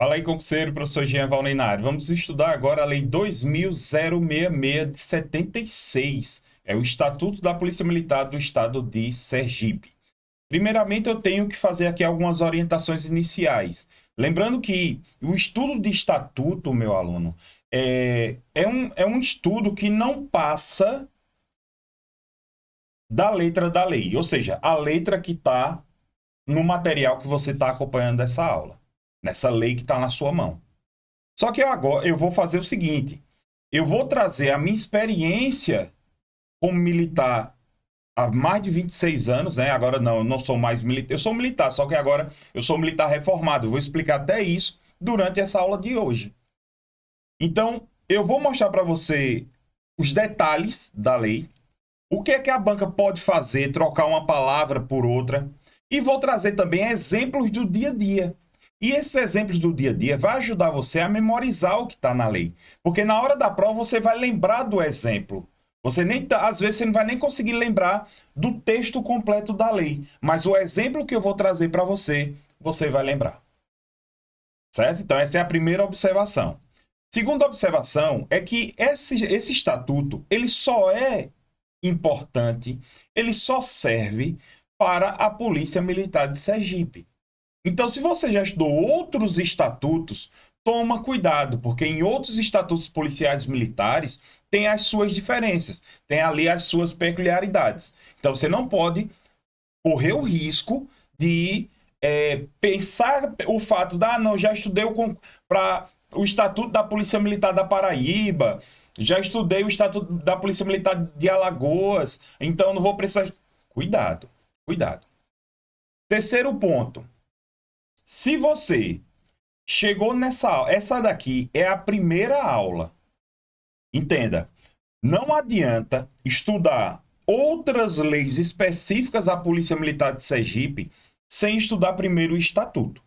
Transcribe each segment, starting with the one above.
Fala aí, concurseiro, professor Jean Valneinari. Vamos estudar agora a Lei 20.066 de 76. É o Estatuto da Polícia Militar do Estado de Sergipe. Primeiramente, eu tenho que fazer aqui algumas orientações iniciais. Lembrando que o estudo de estatuto, meu aluno, é um estudo que não passa da letra da lei. Ou seja, a letra que está no material que você está acompanhando dessa aula. Nessa lei que está na sua mão. Só que agora eu vou fazer o seguinte: eu vou trazer a minha experiência como militar há mais de 26 anos, né? Agora não, eu não sou mais militar. Eu sou militar, só que agora eu sou militar reformado. Eu vou explicar até isso durante essa aula de hoje. Então, eu vou mostrar para você os detalhes da lei, o que é que a banca pode fazer, trocar uma palavra por outra, e vou trazer também exemplos do dia a dia. E esses exemplos do dia a dia vai ajudar você a memorizar o que está na lei. Porque na hora da prova você vai lembrar do exemplo. Às vezes você não vai nem conseguir lembrar do texto completo da lei. Mas o exemplo que eu vou trazer para você, você vai lembrar. Certo? Então essa é a primeira observação. Segunda observação é que esse estatuto, ele só é importante, ele só serve para a Polícia Militar de Sergipe. Então, se você já estudou outros estatutos, toma cuidado, porque em outros estatutos policiais militares tem as suas diferenças, tem ali as suas peculiaridades. Então, você não pode correr o risco de pensar o fato de, não, já estudei para o Estatuto da Polícia Militar da Paraíba, já estudei o Estatuto da Polícia Militar de Alagoas, então não vou precisar... Cuidado, cuidado. Terceiro ponto. Se você chegou nessa aula, essa daqui é a primeira aula. Entenda, não adianta estudar outras leis específicas à Polícia Militar de Sergipe sem estudar primeiro o Estatuto.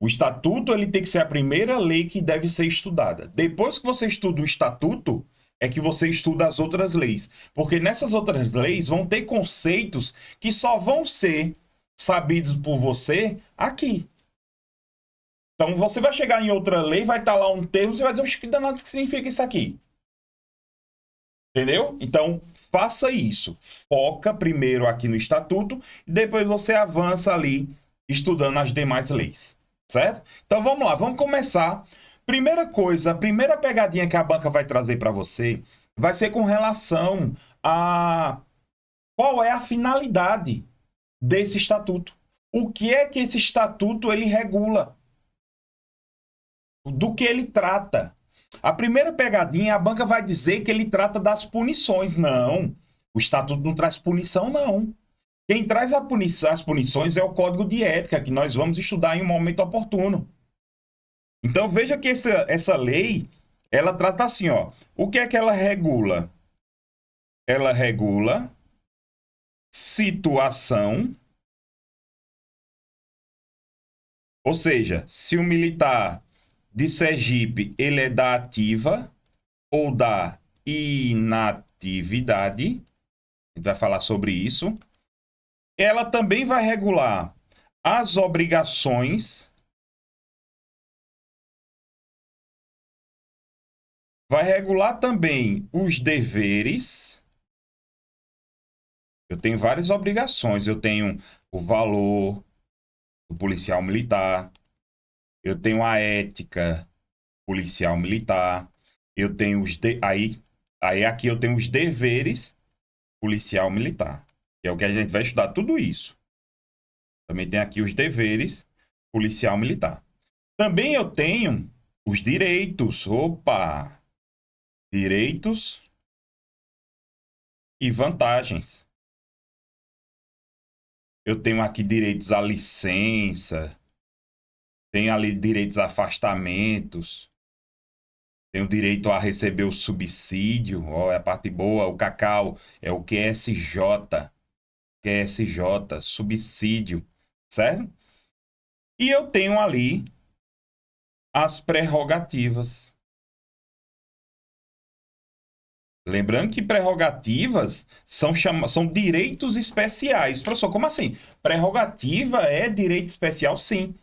O Estatuto ele tem que ser a primeira lei que deve ser estudada. Depois que você estuda o Estatuto, é que você estuda as outras leis. Porque nessas outras leis vão ter conceitos que só vão ser sabidos por você aqui. Então, você vai chegar em outra lei, vai estar lá um termo, você vai dizer, que danado que significa isso aqui? Entendeu? Então, faça isso. Foca primeiro aqui no estatuto e depois você avança ali estudando as demais leis. Certo? Então, vamos lá, vamos começar. Primeira coisa, a primeira pegadinha que a banca vai trazer para você vai ser com relação a qual é a finalidade desse estatuto. O que é que esse estatuto ele regula? Do que ele trata. A primeira pegadinha, a banca vai dizer que ele trata das punições. Não, o estatuto não traz punição, não. Quem traz as punições é o Código de Ética, que nós vamos estudar em um momento oportuno. Então veja que essa lei, ela trata assim, ó. O que é que ela regula? Ela regula situação, ou seja, se o militar de Sergipe ele é da ativa ou da inatividade, a gente vai falar sobre isso. Ela também vai regular as obrigações, vai regular também os deveres. Eu tenho várias obrigações, eu tenho o valor do policial militar, eu tenho a ética policial militar, eu tenho aí aqui eu tenho os deveres policial militar, que é o que a gente vai estudar tudo isso. Também tem aqui os deveres policial militar. Também eu tenho os direitos, direitos e vantagens. Eu tenho aqui direitos à licença, tenho ali direitos a afastamentos, tenho direito a receber o subsídio, é a parte boa, o cacau, é o QSJ, subsídio, certo? E eu tenho ali as prerrogativas. Lembrando que prerrogativas são direitos especiais. Professor, como assim? Prerrogativa é direito especial? Sim.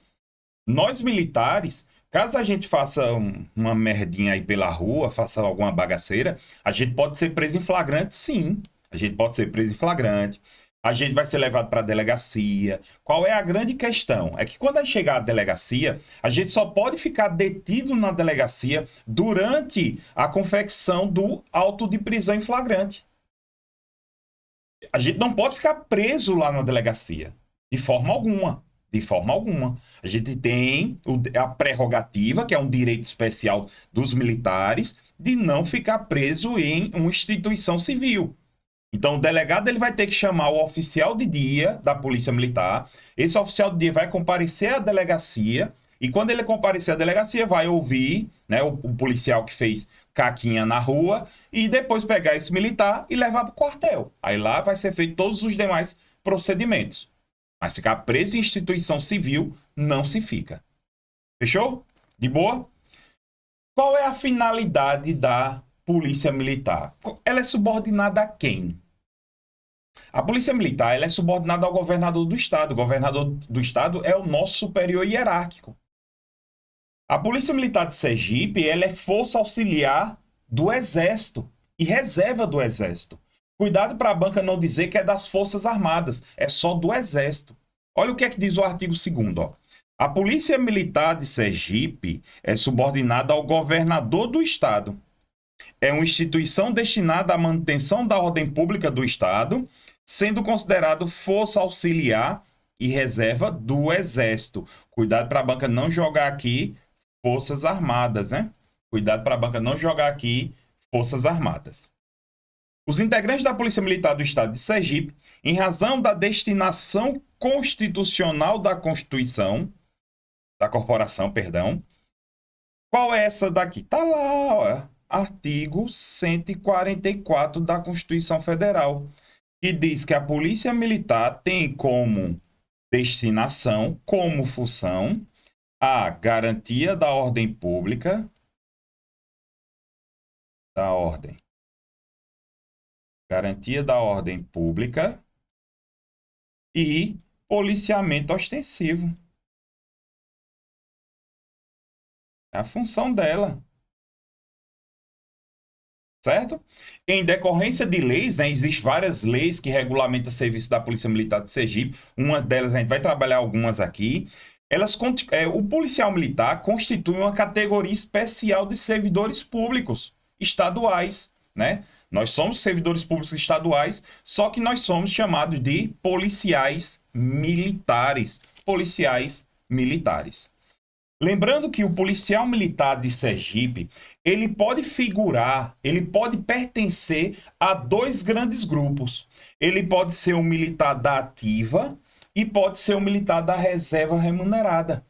Nós militares Caso a gente faça uma merdinha aí pela rua, faça alguma bagaceira, a gente pode ser preso em flagrante, sim. A gente pode ser preso em flagrante. A gente vai ser levado para a delegacia. Qual é a grande questão? É que quando a gente chegar à delegacia, a gente só pode ficar detido na delegacia durante a confecção do auto de prisão em flagrante. A gente não pode ficar preso lá na delegacia, de forma alguma. De forma alguma. A gente tem a prerrogativa, que é um direito especial dos militares, de não ficar preso em uma instituição civil. Então, o delegado ele vai ter que chamar o oficial de dia da Polícia Militar. Esse oficial de dia vai comparecer à delegacia. E quando ele comparecer à delegacia, vai ouvir, né, o policial que fez caquinha na rua e depois pegar esse militar e levar para o quartel. Aí lá vai ser feito todos os demais procedimentos. Mas ficar preso em instituição civil não se fica. Fechou? De boa? Qual é a finalidade da Polícia Militar? Ela é subordinada a quem? A Polícia Militar ela é subordinada ao governador do Estado. O governador do Estado é o nosso superior hierárquico. A Polícia Militar de Sergipe ela é força auxiliar do Exército e reserva do Exército. Cuidado para a banca não dizer que é das Forças Armadas, é só do Exército. Olha o que é que diz o artigo 2º, ó. A Polícia Militar de Sergipe é subordinada ao governador do Estado. É uma instituição destinada à manutenção da ordem pública do Estado, sendo considerado força auxiliar e reserva do Exército. Cuidado para a banca não jogar aqui Forças Armadas, né? Cuidado para a banca não jogar aqui Forças Armadas. Os integrantes da Polícia Militar do Estado de Sergipe, em razão da destinação constitucional da Constituição, da Corporação, perdão. Qual é essa daqui? Tá lá, ó, artigo 144 da Constituição Federal, que diz que a Polícia Militar tem como destinação, como função, a garantia da ordem pública, garantia da ordem pública e policiamento ostensivo. É a função dela. Certo? Em decorrência de leis, né, existem várias leis que regulamentam o serviço da Polícia Militar de Sergipe. Uma delas, a gente vai trabalhar algumas aqui. O policial militar constitui uma categoria especial de servidores públicos estaduais, né? Nós somos servidores públicos estaduais, só que nós somos chamados de policiais militares. Policiais militares. Lembrando que o policial militar de Sergipe, ele pode figurar, ele pode pertencer a dois grandes grupos. Ele pode ser um militar da ativa e pode ser um militar da reserva remunerada.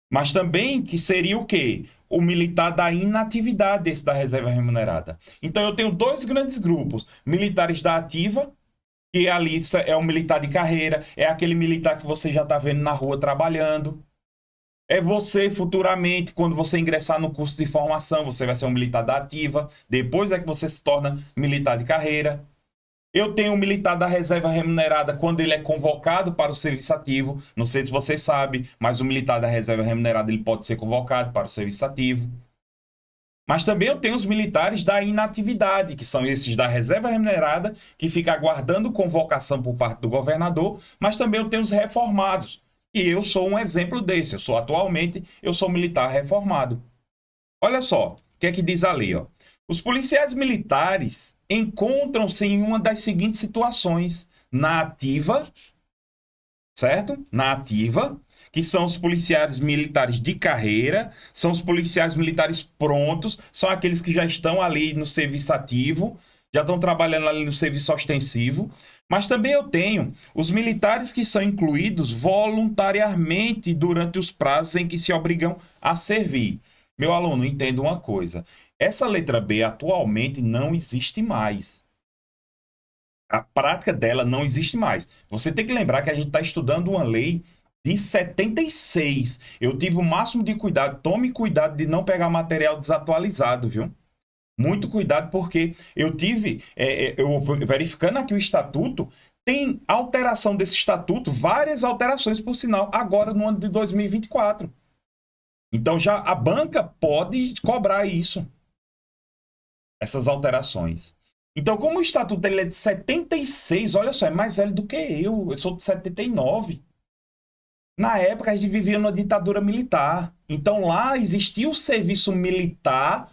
Mas também que seria o quê? O militar da inatividade, esse da reserva remunerada. Então eu tenho dois grandes grupos, militares da ativa, que ali é um militar de carreira, é aquele militar que você já está vendo na rua trabalhando. É você futuramente, quando você ingressar no curso de formação, você vai ser um militar da ativa, depois é que você se torna militar de carreira. Eu tenho um militar da reserva remunerada quando ele é convocado para o serviço ativo. Não sei se você sabe, mas o militar da reserva remunerada ele pode ser convocado para o serviço ativo. Mas também eu tenho os militares da inatividade, que são esses da reserva remunerada, que ficam aguardando convocação por parte do governador, mas também eu tenho os reformados. E eu sou um exemplo desse. Atualmente, eu sou militar reformado. Olha só, o que é que diz a lei, ó? Os policiais militares encontram-se em uma das seguintes situações: na ativa, certo? Na ativa, que são os policiais militares de carreira, são os policiais militares prontos, são aqueles que já estão ali no serviço ativo, já estão trabalhando ali no serviço ostensivo. Mas também eu tenho os militares que são incluídos voluntariamente durante os prazos em que se obrigam a servir. Meu aluno, entenda uma coisa. Essa letra B atualmente não existe mais. A prática dela não existe mais. Você tem que lembrar que a gente está estudando uma lei de 76. Eu tive o máximo de cuidado. Tome cuidado de não pegar material desatualizado, viu? Muito cuidado, porque eu tive, verificando aqui o estatuto, Tem alteração desse estatuto, várias alterações, por sinal, agora no ano de 2024. Então já a banca pode cobrar isso, essas alterações. Então, como o estatuto ele é de 76, olha só, é mais velho do que eu sou de 79. Na época, a gente vivia numa ditadura militar. Então, lá existia o serviço militar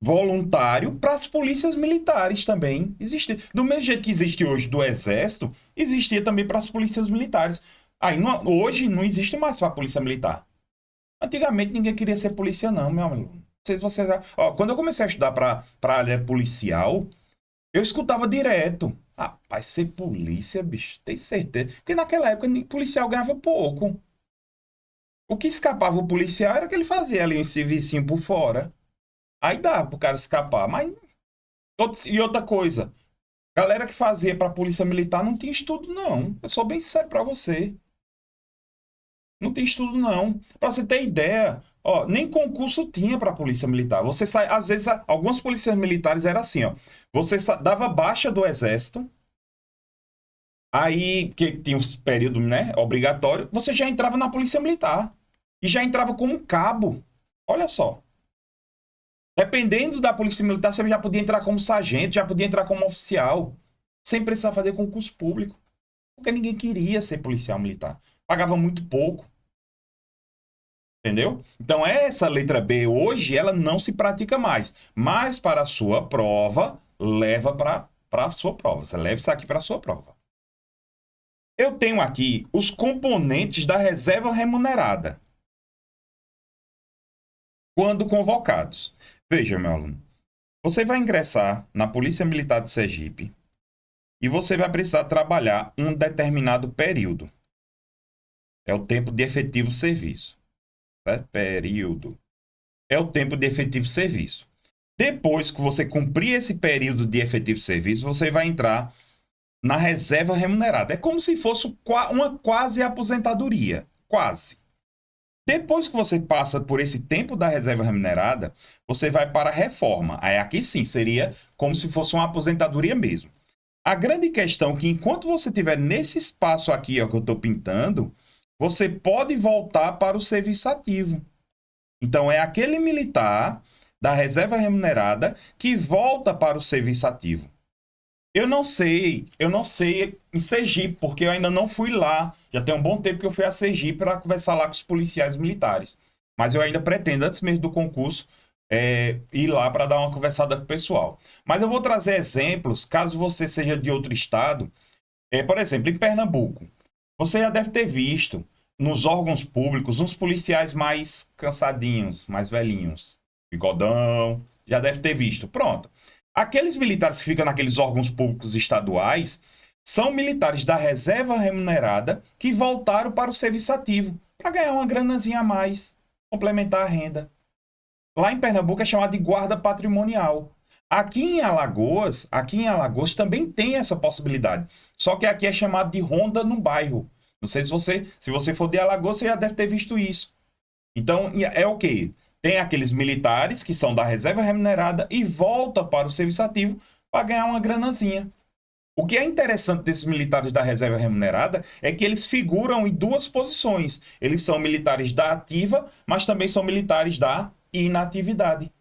voluntário para as polícias militares também. Existia. Do mesmo jeito que existe hoje do Exército, existia também para as polícias militares. Aí, hoje, não existe mais para a polícia militar. Antigamente, ninguém queria ser polícia, não, meu amigo. Não sei se vocês... Ó, quando eu comecei a estudar para a área policial, eu escutava direto. Rapaz, ser polícia, bicho, tem certeza. Porque naquela época, policial ganhava pouco. O que escapava o policial era que ele fazia ali um servicinho por fora. Aí dava pro cara escapar. Mas. E outra coisa. Galera que fazia pra polícia militar não tinha estudo, não. Eu sou bem sério pra você. Não tem estudo, não. Pra você ter ideia, ó, nem concurso tinha pra polícia militar. Você sai, às vezes, algumas polícias militares era assim, ó. Você dava baixa do exército. Aí, que tinha uns períodos, né, obrigatório, você já entrava na polícia militar. E já entrava como cabo. Olha só. Dependendo da polícia militar, você já podia entrar como sargento, já podia entrar como oficial, sem precisar fazer concurso público. Porque ninguém queria ser policial militar. Pagava muito pouco. Entendeu? Então, essa letra B hoje, ela não se pratica mais. Mas para a sua prova, leva para a sua prova. Você leva isso aqui para a sua prova. Eu tenho aqui os componentes da reserva remunerada, quando convocados. Veja, meu aluno, você vai ingressar na Polícia Militar de Sergipe e você vai precisar trabalhar um determinado período. É o tempo de efetivo serviço. Certo? Período. É o tempo de efetivo serviço. Depois que você cumprir esse período de efetivo serviço, você vai entrar na reserva remunerada. É como se fosse uma quase aposentadoria. Quase. Depois que você passa por esse tempo da reserva remunerada, você vai para a reforma. Aí aqui sim, seria como se fosse uma aposentadoria mesmo. A grande questão é que enquanto você estiver nesse espaço aqui ó, que eu estou pintando, você pode voltar para o serviço ativo. Então é aquele militar da reserva remunerada que volta para o serviço ativo. Eu não sei em Sergipe, porque eu ainda não fui lá. Já tem um bom tempo que eu fui a Sergipe para conversar lá com os policiais militares. Mas eu ainda pretendo, antes mesmo do concurso, ir lá para dar uma conversada com o pessoal. Mas eu vou trazer exemplos, caso você seja de outro estado. Por exemplo, em Pernambuco, você já deve ter visto nos órgãos públicos uns policiais mais cansadinhos, mais velhinhos. Bigodão, já deve ter visto. Pronto. Aqueles militares que ficam naqueles órgãos públicos estaduais são militares da reserva remunerada que voltaram para o serviço ativo para ganhar uma granazinha a mais, complementar a renda. Lá em Pernambuco é chamado de guarda patrimonial. Aqui em Alagoas também tem essa possibilidade. Só que aqui é chamado de ronda no bairro. Não sei se você for de Alagoas, você já deve ter visto isso. Então, é o quê? Tem aqueles militares que são da reserva remunerada e volta para o serviço ativo para ganhar uma granazinha. O que é interessante desses militares da reserva remunerada é que eles figuram em duas posições. Eles são militares da ativa, mas também são militares da inatividade.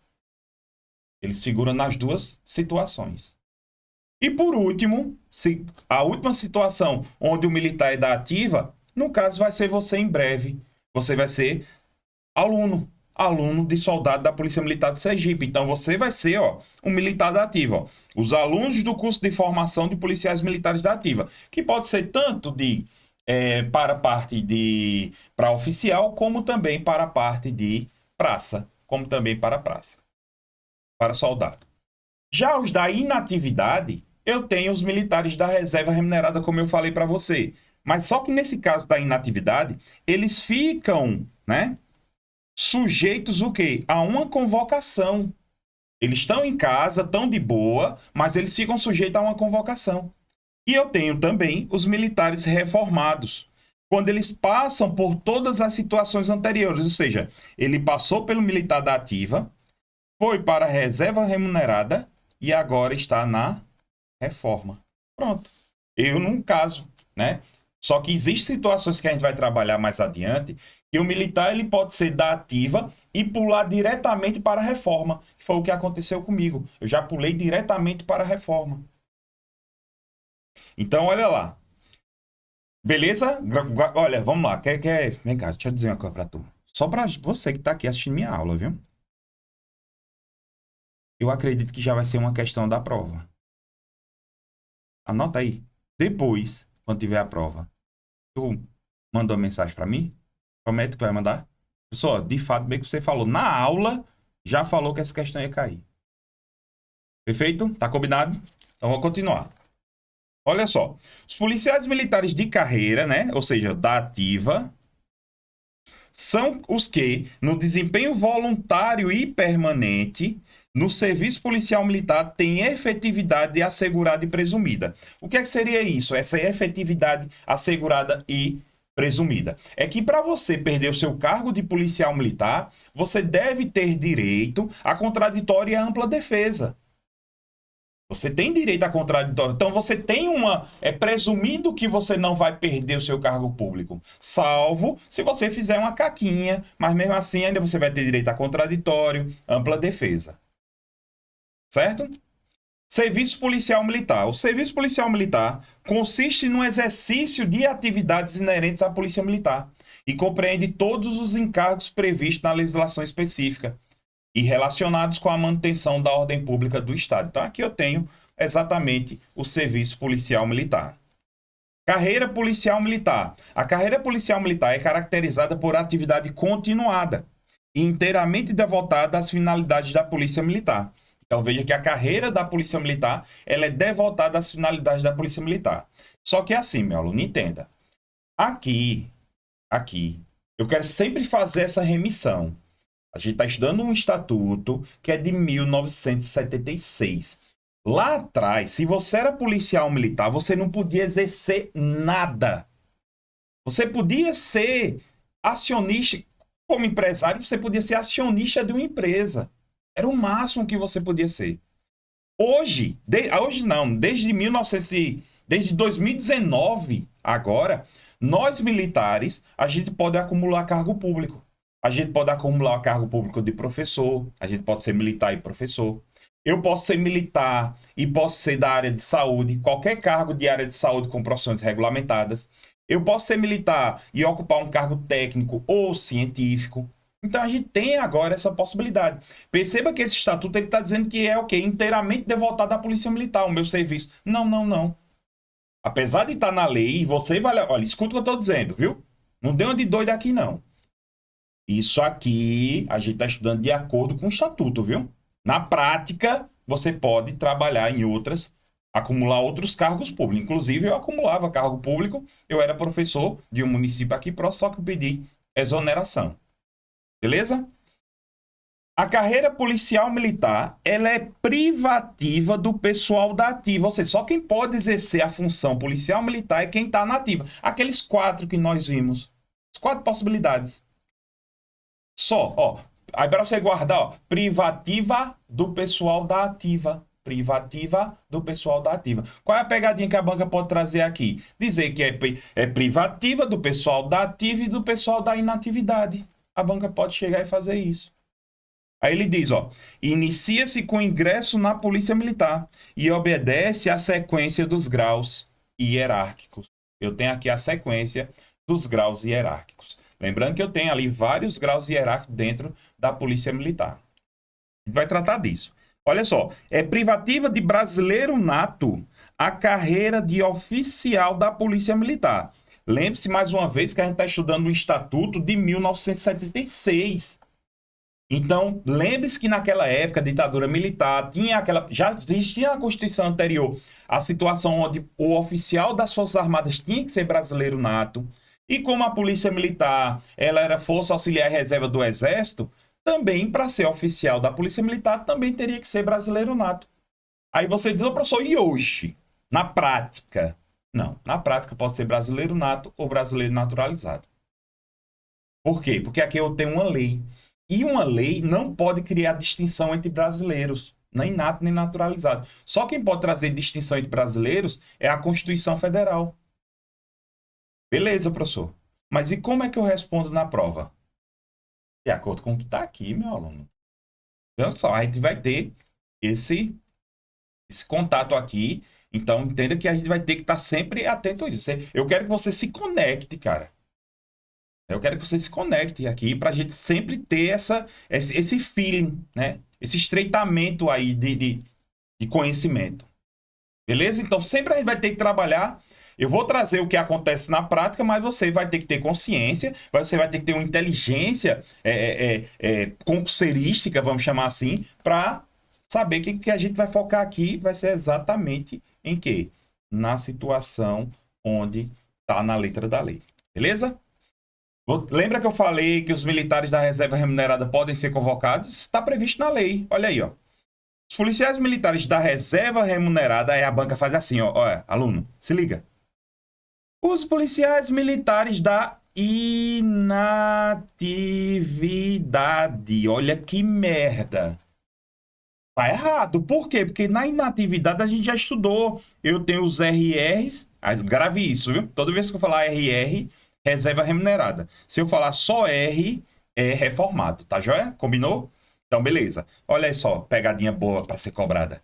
Eles figuram nas duas situações. E por último, a última situação onde o militar é da ativa, no caso vai ser você em breve. Você vai ser aluno de soldado da Polícia Militar de Sergipe. Então você vai ser um militar da ativa. Ó. Os alunos do curso de formação de policiais militares da ativa, que pode ser tanto para a parte para oficial, como também para a parte de praça, como também para praça, para soldado. Já os da inatividade, eu tenho os militares da reserva remunerada, como eu falei para você. Mas só que nesse caso da inatividade, eles ficam, né, sujeitos o quê? A uma convocação. Eles estão em casa, estão de boa, mas eles ficam sujeitos a uma convocação. E eu tenho também os militares reformados. Quando eles passam por todas as situações anteriores, ou seja, ele passou pelo militar da ativa, foi para a reserva remunerada e agora está na reforma. Pronto. Eu não caso, né? Só que existem situações que a gente vai trabalhar mais adiante, que o militar ele pode ser da ativa e pular diretamente para a reforma, que foi o que aconteceu comigo. Eu já pulei diretamente para a reforma. Então, olha lá. Beleza? Olha, vamos lá. Vem cá, deixa eu dizer uma coisa pra tu. Só pra você que tá aqui assistindo minha aula, viu? Eu acredito que já vai ser uma questão da prova. Anota aí. Depois, quando tiver a prova, tu mandou mensagem pra mim? Promete que vai mandar? Pessoal, de fato, bem que você falou. Na aula, já falou que essa questão ia cair. Perfeito? Tá combinado? Então, vou continuar. Olha só. Os policiais militares de carreira, né? Ou seja, da ativa, são os que, no desempenho voluntário e permanente, no serviço policial militar, têm efetividade assegurada e presumida. O que é que seria isso? Essa efetividade assegurada e presumida. É que para você perder o seu cargo de policial militar, você deve ter direito à contraditória e à ampla defesa. Você tem direito a contraditório. Então você tem uma. É presumido que você não vai perder o seu cargo público. Salvo se você fizer uma caquinha. Mas mesmo assim, ainda você vai ter direito a contraditório, ampla defesa. Certo? Serviço policial militar. O serviço policial militar consiste no exercício de atividades inerentes à polícia militar e compreende todos os encargos previstos na legislação específica e relacionados com a manutenção da ordem pública do Estado. Então, aqui eu tenho exatamente o serviço policial militar. Carreira policial militar. A carreira policial militar é caracterizada por atividade continuada e inteiramente devotada às finalidades da polícia militar. Então, veja que a carreira da polícia militar ela é devotada às finalidades da polícia militar. Só que é assim, meu aluno, entenda. Aqui, eu quero sempre fazer essa remissão. A gente está estudando um estatuto que é de 1976. Lá atrás, se você era policial militar, você não podia exercer nada. Você podia ser acionista, como empresário, você podia ser acionista de uma empresa. Era o máximo que você podia ser. Hoje não, desde 2019, agora, nós militares, a gente pode acumular cargo público. A gente pode acumular cargo público de professor, a gente pode ser militar e professor. Eu posso ser militar e posso ser da área de saúde, qualquer cargo de área de saúde com profissões regulamentadas. Eu posso ser militar e ocupar um cargo técnico ou científico. Então a gente tem agora essa possibilidade. Perceba que esse estatuto está dizendo que é o quê? Inteiramente devotado à polícia militar, o meu serviço. Não, não, não. Apesar de estar na lei, você vai... Olha, escuta o que eu estou dizendo, viu? Não dê uma de doido aqui, não. Isso aqui a gente está estudando de acordo com o estatuto, viu? Na prática, você pode trabalhar em outras, acumular outros cargos públicos. Inclusive, eu acumulava cargo público, eu era professor de um município aqui próximo, só que eu pedi exoneração. Beleza? A carreira policial militar, ela é privativa do pessoal da ativa. Ou seja, só quem pode exercer a função policial militar é quem está na ativa. Aqueles 4 que nós vimos. As 4 possibilidades. Só, ó. Aí para você guardar, ó. Privativa do pessoal da ativa. Privativa do pessoal da ativa. Qual é a pegadinha que a banca pode trazer aqui? Dizer que é privativa do pessoal da ativa e do pessoal da inatividade. A banca pode chegar e fazer isso. Aí ele diz, ó, inicia-se com ingresso na Polícia Militar e obedece à sequência dos graus hierárquicos. Eu tenho aqui a sequência dos graus hierárquicos. Lembrando que eu tenho ali vários graus hierárquicos dentro da Polícia Militar. A gente vai tratar disso. Olha só, é privativa de brasileiro nato a carreira de oficial da Polícia Militar. Lembre-se mais uma vez que a gente está estudando o Estatuto de 1976. Então, lembre-se que naquela época, a ditadura militar, já existia na Constituição anterior a situação onde o oficial das Forças Armadas tinha que ser brasileiro nato. E como a Polícia Militar ela era Força Auxiliar e Reserva do Exército, também, para ser oficial da Polícia Militar, também teria que ser brasileiro nato. Aí você diz, ô professor, e hoje? Na prática? Não, na prática pode ser brasileiro nato ou brasileiro naturalizado. Por quê? Porque aqui eu tenho uma lei. E uma lei não pode criar distinção entre brasileiros. Nem nato, nem naturalizado. Só quem pode trazer distinção entre brasileiros é a Constituição Federal. Beleza, professor. Mas e como é que eu respondo na prova? De acordo com o que está aqui, meu aluno. Então, só, a gente vai ter esse contato aqui. Então, entenda que a gente vai ter que estar sempre atento a isso. Eu quero que você se conecte, cara. Eu quero que você se conecte aqui para a gente sempre ter esse feeling, né? Esse estreitamento aí de conhecimento. Beleza? Então, sempre a gente vai ter que trabalhar. Eu vou trazer o que acontece na prática, mas você vai ter que ter consciência, você vai ter que ter uma inteligência concurserística, vamos chamar assim, para saber que a gente vai focar aqui vai ser exatamente em quê? Na situação onde está na letra da lei. Beleza? Lembra que eu falei que os militares da reserva remunerada podem ser convocados? Está previsto na lei. Olha aí, ó. Os policiais militares da reserva remunerada, aí a banca faz assim, ó. Olha, aluno, se liga. Os policiais militares da inatividade. Olha que merda. Tá errado. Por quê? Porque na inatividade a gente já estudou. Eu tenho os RRs. Grave isso, viu? Toda vez que eu falar RR, reserva remunerada. Se eu falar só R, é reformado. Tá joia? Combinou? Então, beleza. Olha aí só, pegadinha boa para ser cobrada.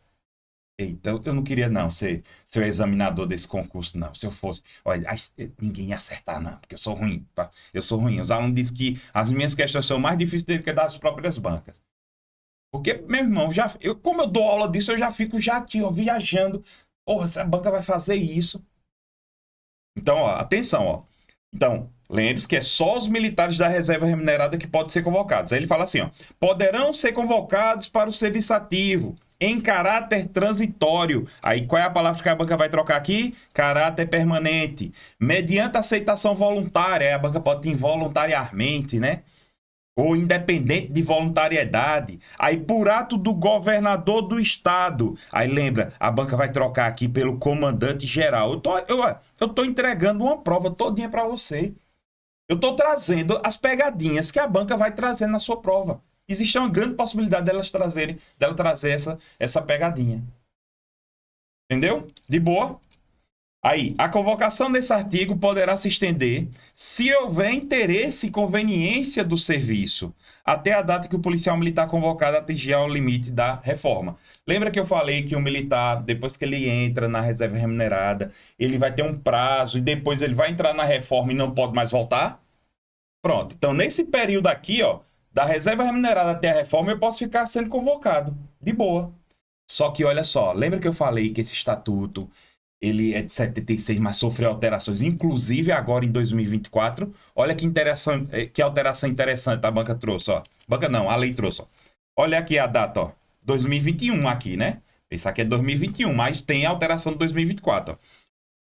Eita, eu não queria não ser o examinador desse concurso, não. Se eu fosse, olha, ninguém ia acertar, não, porque eu sou ruim. Eu sou ruim. Os alunos dizem que as minhas questões são mais difíceis do que das próprias bancas. Porque, meu irmão, como eu dou aula disso, eu já fico aqui, ó, viajando. Porra, essa banca vai fazer isso. Então, ó, atenção, ó. Então, lembre-se que é só os militares da reserva remunerada que podem ser convocados. Aí ele fala assim, ó, poderão ser convocados para o serviço ativo em caráter transitório. Aí qual é a palavra que a banca vai trocar aqui? Caráter permanente. Mediante aceitação voluntária. Aí a banca pode ter involuntariamente, né? Ou independente de voluntariedade. Aí por ato do governador do estado. Aí lembra, a banca vai trocar aqui pelo comandante geral. Eu tô entregando uma prova todinha para você. Eu tô trazendo as pegadinhas que a banca vai trazer na sua prova. Existe uma grande possibilidade dela trazer essa pegadinha. Entendeu? De boa? Aí, a convocação desse artigo poderá se estender se houver interesse e conveniência do serviço, até a data que o policial militar convocado atingir ao limite da reforma. Lembra que eu falei que o militar, depois que ele entra na reserva remunerada, ele vai ter um prazo e depois ele vai entrar na reforma e não pode mais voltar? Pronto. Então, nesse período aqui, ó, da reserva remunerada até a reforma, eu posso ficar sendo convocado. De boa. Só que, olha só, lembra que eu falei que esse estatuto ele é de 76, mas sofreu alterações, inclusive agora em 2024. Olha que alteração interessante a banca trouxe, ó. Banca não, a lei trouxe, ó. Olha aqui a data, ó. 2021 aqui, né? Esse aqui é 2021, mas tem alteração de 2024, ó.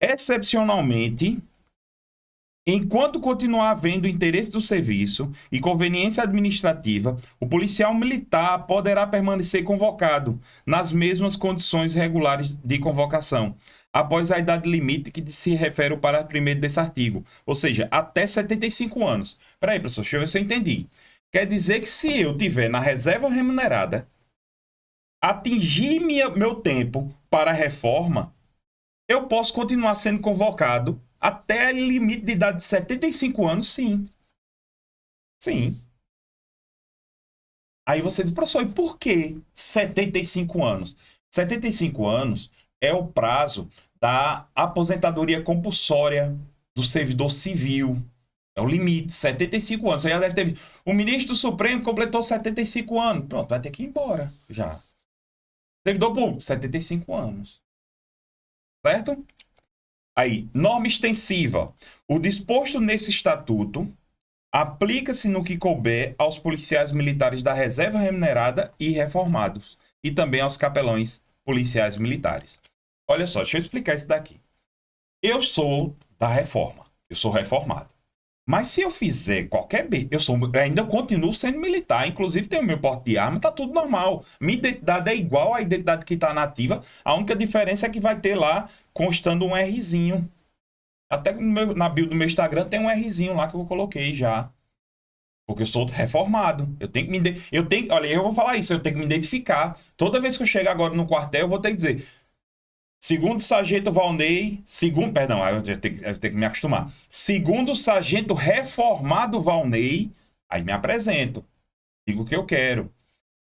Excepcionalmente, enquanto continuar havendo interesse do serviço e conveniência administrativa, o policial militar poderá permanecer convocado nas mesmas condições regulares de convocação, após a idade limite que se refere o parágrafo 1º desse artigo, ou seja, até 75 anos. Peraí, professor, deixa eu ver se eu entendi. Quer dizer que se eu tiver na reserva remunerada, atingir meu tempo para a reforma, eu posso continuar sendo convocado até limite de idade de 75 anos, sim. Sim. Aí você diz, professor, e por que 75 anos? 75 anos é o prazo da aposentadoria compulsória do servidor civil. É o limite, 75 anos. Você já deve ter visto. O ministro do Supremo completou 75 anos. Pronto, vai ter que ir embora já. Servidor público, 75 anos. Certo? Aí, norma extensiva. O disposto nesse estatuto aplica-se no que couber aos policiais militares da reserva remunerada e reformados, e também aos capelões policiais militares. Olha só, deixa eu explicar isso daqui. Eu sou da reforma, eu sou reformado. Mas se eu fizer qualquer ainda continuo sendo militar, inclusive tenho meu porte de arma, tá tudo normal. Minha identidade é igual à identidade que está nativa, a única diferença é que vai ter lá constando um Rzinho. Até na bio do meu Instagram tem um Rzinho lá que eu coloquei já. Porque eu sou reformado. Eu tenho que olha, eu vou falar isso, eu tenho que me identificar. Toda vez que eu chegar agora no quartel, eu vou ter que dizer: segundo sargento Valnei, perdão, eu tenho que me acostumar. Segundo sargento reformado Valnei, aí me apresento. Digo o que eu quero.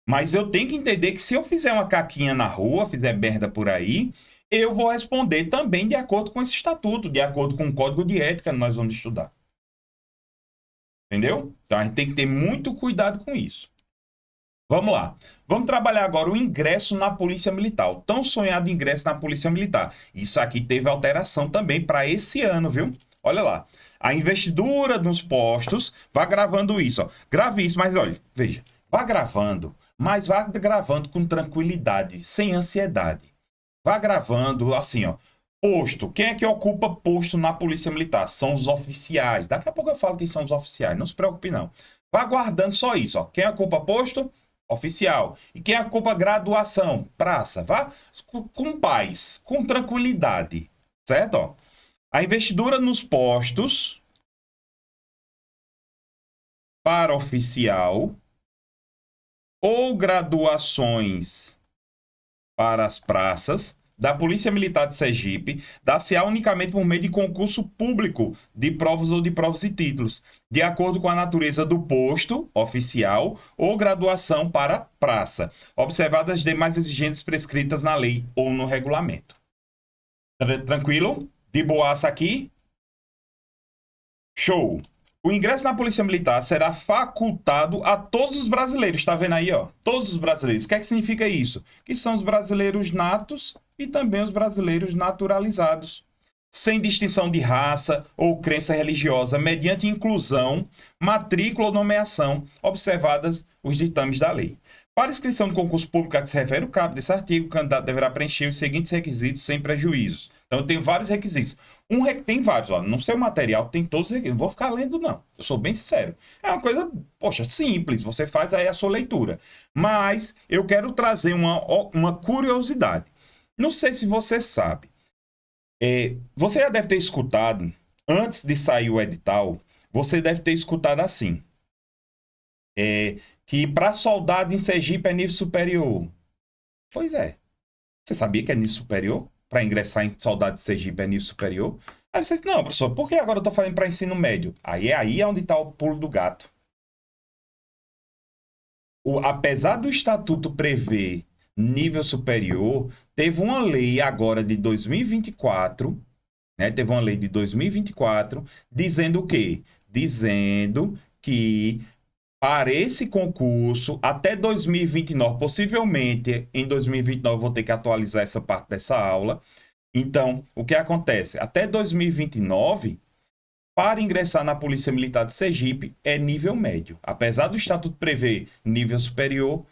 Mas eu tenho que entender que se eu fizer uma caquinha na rua, fizer merda por aí, eu vou responder também de acordo com esse estatuto, de acordo com o código de ética que nós vamos estudar. Entendeu? Então a gente tem que ter muito cuidado com isso. Vamos lá. Vamos trabalhar agora o ingresso na Polícia Militar. O tão sonhado ingresso na Polícia Militar. Isso aqui teve alteração também para esse ano, viu? Olha lá. A investidura nos postos, vá gravando isso. Ó. Grave isso, mas olha, veja. Vá gravando, mas vá gravando com tranquilidade, sem ansiedade. Vá gravando assim, ó. Posto. Quem é que ocupa posto na Polícia Militar? São os oficiais. Daqui a pouco eu falo quem são os oficiais. Não se preocupe, não. Vá guardando só isso, ó. Quem ocupa posto? Oficial. E quem ocupa graduação? Praça. Vá com paz, com tranquilidade. Certo? Ó. A investidura nos postos para oficial ou graduações para as praças da Polícia Militar de Sergipe dá-se-á unicamente por meio de concurso público de provas ou de provas e títulos, de acordo com a natureza do posto oficial ou graduação para praça, observadas as demais exigências prescritas na lei ou no regulamento. Tranquilo? De boaça aqui? Show! O ingresso na Polícia Militar será facultado a todos os brasileiros. Tá vendo aí, ó? Todos os brasileiros. O que é que significa isso? Que são os brasileiros natos e também os brasileiros naturalizados, sem distinção de raça ou crença religiosa, mediante inclusão, matrícula ou nomeação, observadas os ditames da lei. Para inscrição no concurso público a que se refere o cabo desse artigo, o candidato deverá preencher os seguintes requisitos sem prejuízos. Então, eu tenho vários requisitos. Tem vários, ó. No seu material tem todos os requisitos. Não vou ficar lendo, não. Eu sou bem sincero. É uma coisa, poxa, simples. Você faz aí a sua leitura. Mas eu quero trazer uma curiosidade. Não sei se você sabe. Você já deve ter escutado, antes de sair o edital, você deve ter escutado assim. Que para soldado em Sergipe é nível superior. Pois é. Você sabia que é nível superior? Para ingressar em soldado de Sergipe é nível superior? Aí você diz, não, professor, por que agora eu estou falando para ensino médio? Aí é onde está o pulo do gato. Apesar do estatuto prever nível superior, teve uma lei agora de 2024, né? Teve uma lei de 2024 dizendo o quê? Dizendo que para esse concurso, até 2029, possivelmente em 2029 eu vou ter que atualizar essa parte dessa aula. Então, o que acontece? Até 2029, para ingressar na Polícia Militar de Sergipe, é nível médio. Apesar do estatuto prever nível superior,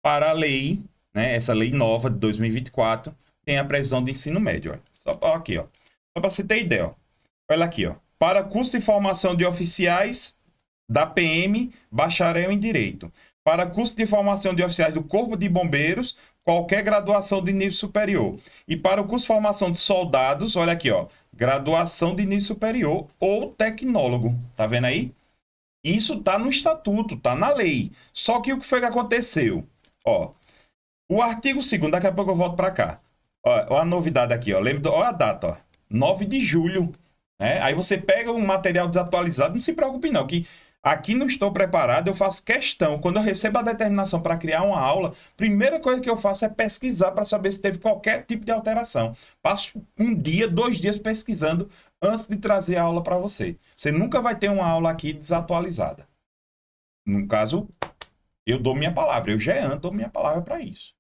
para a lei, né, essa lei nova de 2024, tem a previsão de ensino médio. Olha. Só aqui, ó. Só para você ter ideia. Ó. Olha aqui, ó. Para curso de formação de oficiais da PM, bacharel em Direito. Para curso de formação de oficiais do Corpo de Bombeiros, qualquer graduação de nível superior. E para o curso de formação de soldados, olha aqui, ó, graduação de nível superior ou tecnólogo. Tá vendo aí? Isso tá no estatuto, tá na lei. Só que o que foi que aconteceu? Ó, o artigo 2º, daqui a pouco eu volto para cá. Ó, a novidade aqui, ó, olha a data, ó, 9 de julho. Né? Aí você pega um material desatualizado, não se preocupe não, que aqui não estou preparado, eu faço questão. Quando eu recebo a determinação para criar uma aula, primeira coisa que eu faço é pesquisar para saber se teve qualquer tipo de alteração. Passo 1 dia, 2 dias pesquisando antes de trazer a aula para você. Você nunca vai ter uma aula aqui desatualizada. No caso, eu dou minha palavra, eu, Jean, dou minha palavra para isso.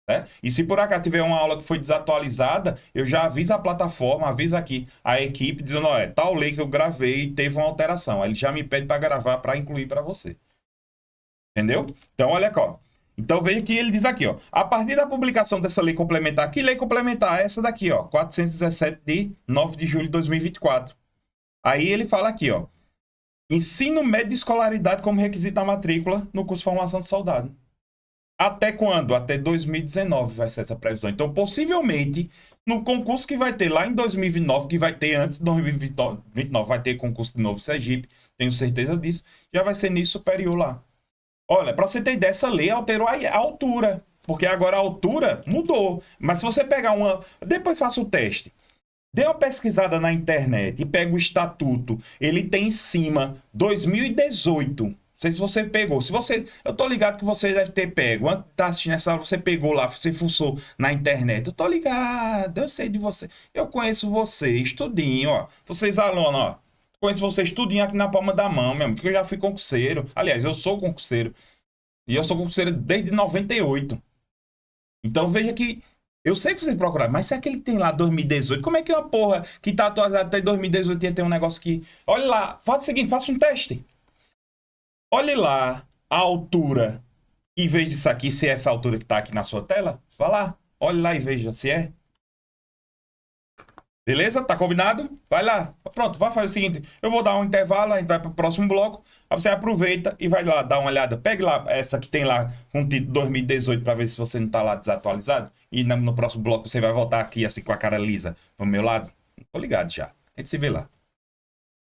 Né? E se por acaso tiver uma aula que foi desatualizada, eu já aviso a plataforma, aviso aqui a equipe, dizendo, olha, tal lei que eu gravei teve uma alteração. Aí ele já me pede para gravar, para incluir para você. Entendeu? Então, olha aqui, ó. Então, veja que ele diz aqui, ó. A partir da publicação dessa lei complementar, que lei complementar? Essa daqui, ó. 417 de 9 de julho de 2024. Aí ele fala aqui, ó. Ensino médio de escolaridade como requisito da matrícula no curso de formação de soldado. Até quando? Até 2019 vai ser essa previsão. Então, possivelmente, no concurso que vai ter lá em 2029, que vai ter antes de 2029, vai ter concurso de Novo Sergipe, tenho certeza disso, já vai ser nível superior lá. Olha, para você ter ideia, essa lei alterou a altura, porque agora a altura mudou. Mas se você pegar uma... Depois faça o teste. Dê uma pesquisada na internet e pega o estatuto. Ele tem em cima 2018. Não sei se você pegou. Se você, eu tô ligado que você deve ter pego. Antes de estar assistindo essa aula, você pegou lá, você fuçou na internet. Eu tô ligado, eu sei de você. Eu conheço você, estudinho, ó. Vocês alunos, ó. Conheço você estudinho aqui na palma da mão, mesmo, que eu já fui concurseiro. Aliás, eu sou concurseiro. E eu sou concurseiro desde 98. Então veja que eu sei que você procurar, mas se aquele tem lá 2018, como é que é uma porra que tá atualizado até 2018 ia ter um negócio que... Olha lá, faça o seguinte, faça um teste. Olhe lá a altura e veja isso aqui, se é essa altura que tá aqui na sua tela. Vá lá, olhe lá e veja se é. Beleza? Tá combinado? Vai lá. Pronto, vai fazer o seguinte. Eu vou dar um intervalo, a gente vai pro próximo bloco. Aí você aproveita e vai lá dar uma olhada. Pegue lá essa que tem lá com o título 2018 para ver se você não tá lá desatualizado. E no próximo bloco você vai voltar aqui assim com a cara lisa pro meu lado. Tô ligado já. A gente se vê lá.